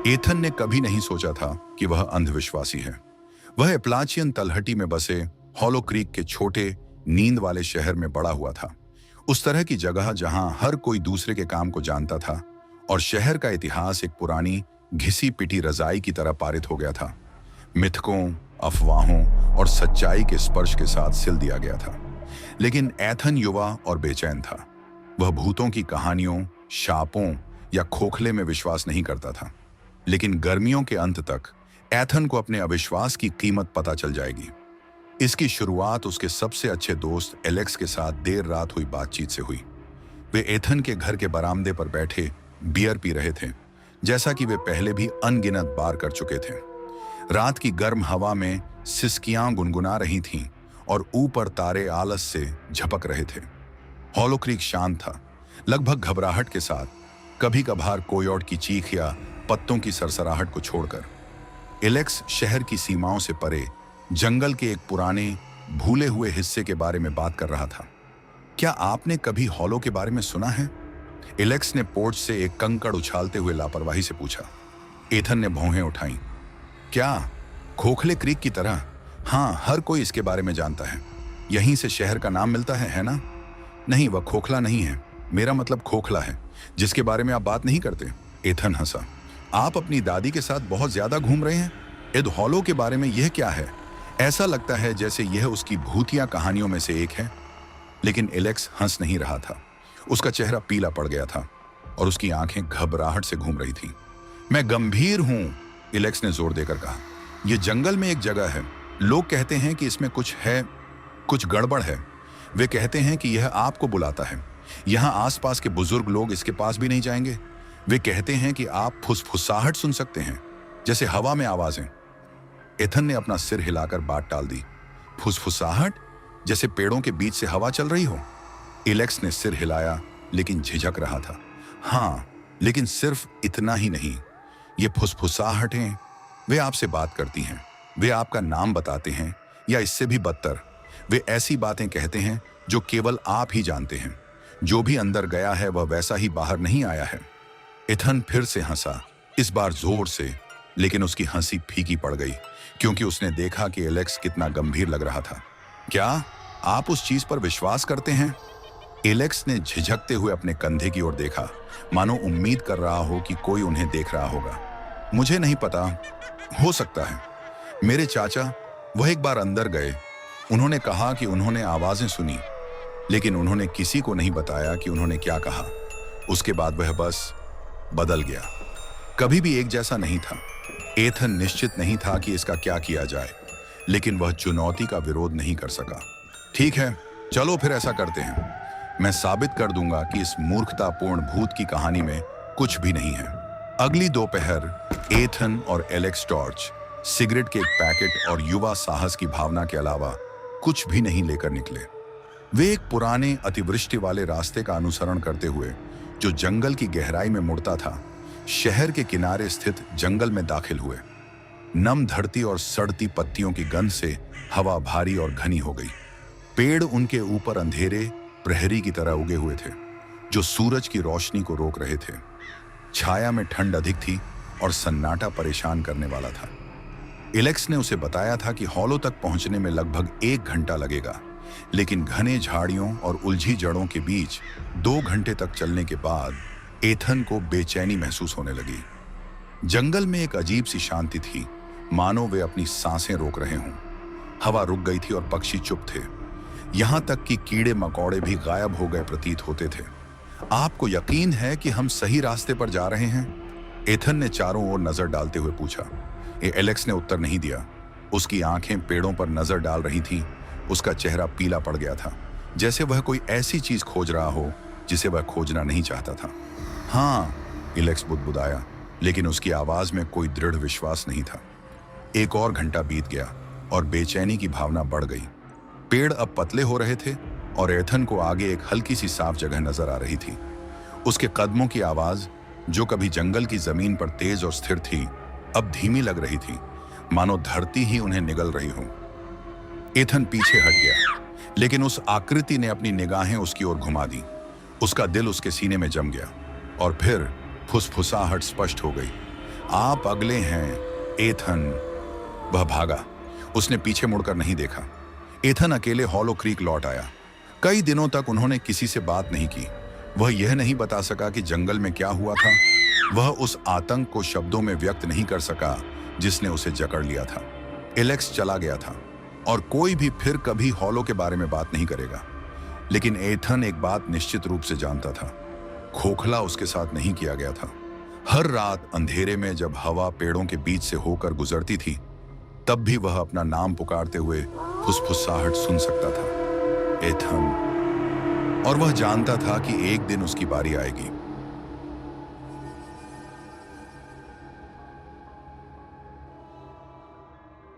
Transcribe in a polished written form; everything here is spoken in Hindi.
एथन ने कभी नहीं सोचा था कि वह अंधविश्वासी है। वह एप्लाचियन तलहटी में बसे हॉलो क्रीक के छोटे नींद वाले शहर में बड़ा हुआ था। उस तरह की जगह जहां हर कोई दूसरे के काम को जानता था और शहर का इतिहास एक पुरानी घिसी पिटी रजाई की तरह पारित हो गया था। मिथकों, अफवाहों और सच्चाई के स्पर्श के साथ सिल दिया गया था। लेकिन एथन युवा और बेचैन था। वह भूतों की कहानियों, शापों या खोखले में विश्वास नहीं करता था। लेकिन गर्मियों के अंत तक एथन को अपने अविश्वास की कीमत पता चल जाएगी। इसकी शुरुआत उसके सबसे अच्छे दोस्त एलेक्स के साथ देर रात हुई बातचीत से हुई। वे एथन के घर के बरामदे पर बैठे बियर पी रहे थे, जैसा कि वे पहले भी अनगिनत बार कर चुके थे। रात की गर्म हवा में सिसकियां गुनगुना रही थीं और ऊपर तारे आलस से झपक रहे थे। हॉलो क्रीक शांत था, लगभग घबराहट के साथ, कभी कभार कोयोट की चीख या पत्तों की सरसराहट को छोड़कर। एलेक्स शहर की सीमाओं से परे जंगल के एक पुराने भूले हुए हिस्से के बारे में बात कर रहा था। क्या आपने कभी हॉलो के बारे में सुना है? एलेक्स ने पोर्च से एक कंकड़ उछालते हुए लापरवाही से पूछा। एथन ने भौहें उठाईं। क्या? खोखले क्रीक की तरह? हाँ, हर कोई इसके बारे में जानता है। यहीं से शहर का नाम मिलता है ना? नहीं, वह खोखला नहीं है। मेरा मतलब खोखला है जिसके बारे में आप बात नहीं करते। एथन हंसा। आप अपनी दादी के साथ बहुत ज्यादा घूम रहे हैं। एड हॉलो के बारे में यह क्या है? ऐसा लगता है जैसे यह उसकी भूतिया कहानियों में से एक है। लेकिन एलेक्स हंस नहीं रहा था। उसका चेहरा पीला पड़ गया था और उसकी आंखें घबराहट से घूम रही थीं। मैं गंभीर हूं, एलेक्स ने जोर देकर कहा। यह जंगल में एक जगह है। लोग कहते हैं कि इसमें कुछ है, कुछ गड़बड़ है। वे कहते हैं कि यह आपको बुलाता है। यहां आसपास के बुजुर्ग लोग इसके पास भी नहीं जाएंगे। वे कहते हैं कि आप फुसफुसाहट सुन सकते हैं, जैसे हवा में आवाजें। एथन ने अपना सिर हिलाकर बात टाल दी। फुसफुसाहट? जैसे पेड़ों के बीच से हवा चल रही हो? एलेक्स ने सिर हिलाया, लेकिन झिझक रहा था। हाँ, लेकिन सिर्फ इतना ही नहीं। ये फुसफुसाहटें, वे आपसे बात करती हैं। वे आपका नाम बताते हैं, या इससे भी बदतर, वे ऐसी बातें कहते हैं जो केवल आप ही जानते हैं। जो भी अंदर गया है वह वैसा ही बाहर नहीं आया है। एथन फिर से हंसा, इस बार जोर से, लेकिन उसकी हंसी फीकी पड़ गई क्योंकि उसने देखा कि एलेक्स कितना गंभीर लग रहा था। क्या आप उस चीज पर विश्वास करते हैं? एलेक्स ने झिझकते हुए अपने कंधे की ओर देखा, मानो उम्मीद कर रहा हो कि कोई उन्हें देख रहा होगा। मुझे नहीं पता, हो सकता है। मेरे चाचा, वह एक बार अंदर गए। उन्होंने कहा कि उन्होंने आवाजें सुनी, लेकिन उन्होंने किसी को नहीं बताया कि उन्होंने क्या कहा। उसके बाद वह बस बदल गया, कभी भी एक जैसा नहीं था। एथन निश्चित नहीं था कि इसका क्या किया जाए, लेकिन वह चुनौती का विरोध नहीं कर सका। ठीक है, चलो फिर ऐसा करते हैं। मैं साबित कर दूंगा कि इस मूर्खतापूर्ण भूत की कहानी में कुछ भी नहीं है। अगली दोपहर एथन और एलेक्स टॉर्च, सिगरेट के एक पैकेट और युवा साहस की भावना के अलावा कुछ भी नहीं लेकर निकले। वे एक पुराने अतिवृष्टि वाले रास्ते का अनुसरण करते हुए, जो जंगल की गहराई में मुड़ता था, शहर के किनारे स्थित जंगल में दाखिल हुए। नम धरती और सड़ती पत्तियों की गंध से हवा भारी और घनी हो गई। पेड़ उनके ऊपर अंधेरे प्रहरी की तरह उगे हुए थे, जो सूरज की रोशनी को रोक रहे थे। छाया में ठंड अधिक थी और सन्नाटा परेशान करने वाला था। एलेक्स ने उसे बताया था कि हॉलो तक पहुंचने में लगभग 1 घंटा लगेगा, लेकिन घने झाड़ियों और उलझी जड़ों के बीच 2 घंटे तक चलने के बाद एथन को बेचैनी महसूस होने लगी। जंगल में एक अजीब सी शांति थी, मानो वे अपनी सांसें रोक रहे हों। हवा रुक गई थी और पक्षी चुप थे। यहां तक कि कीड़े मकोड़े भी गायब हो गए प्रतीत होते थे। आपको यकीन है कि हम सही रास्ते पर जा रहे हैं? एथन ने चारों ओर नजर डालते हुए पूछा। एलेक्स ने उत्तर नहीं दिया। उसकी आंखें पेड़ों पर नजर डाल रही थीं। उसका चेहरा पीला पड़ गया था, जैसे वह कोई ऐसी चीज खोज रहा हो जिसे वह खोजना नहीं चाहता था। हाँ, एलेक्स बुदबुदाया, लेकिन उसकी आवाज में कोई दृढ़ विश्वास नहीं था। 1 और घंटा बीत गया और बेचैनी की भावना बढ़ गई। पेड़ अब पतले हो रहे थे और एथन को आगे एक हल्की सी साफ जगह नजर आ रही थी। उसके कदमों की आवाज, जो कभी जंगल की जमीन पर तेज और स्थिर थी, अब धीमी लग रही थी, मानो धरती ही उन्हें निगल रही हो। एथन पीछे हट गया, लेकिन उस आकृति ने अपनी निगाहें उसकी ओर घुमा दी। उसका दिल उसके सीने में जम गया और फिर फुसफुसाहट स्पष्ट हो गई। आप अगले हैं, एथन। वह भागा। उसने पीछे मुड़कर नहीं देखा। एथन अकेले हॉलो क्रीक लौट आया। कई दिनों तक उन्होंने किसी से बात नहीं की। वह यह नहीं बता सका कि जंगल में क्या हुआ था। वह उस आतंक को शब्दों में व्यक्त नहीं कर सका जिसने उसे जकड़ लिया था। एलेक्स चला गया था और कोई भी फिर कभी हॉलो के बारे में बात नहीं करेगा। लेकिन एथन एक बात निश्चित रूप से जानता था, खोखला उसके साथ नहीं किया गया था। हर रात अंधेरे में जब हवा पेड़ों के बीच से होकर गुजरती थी, तब भी वह अपना नाम पुकारते हुए फुसफुसाहट सुन सकता था, एथन। और वह जानता था कि एक दिन उसकी बारी आएगी।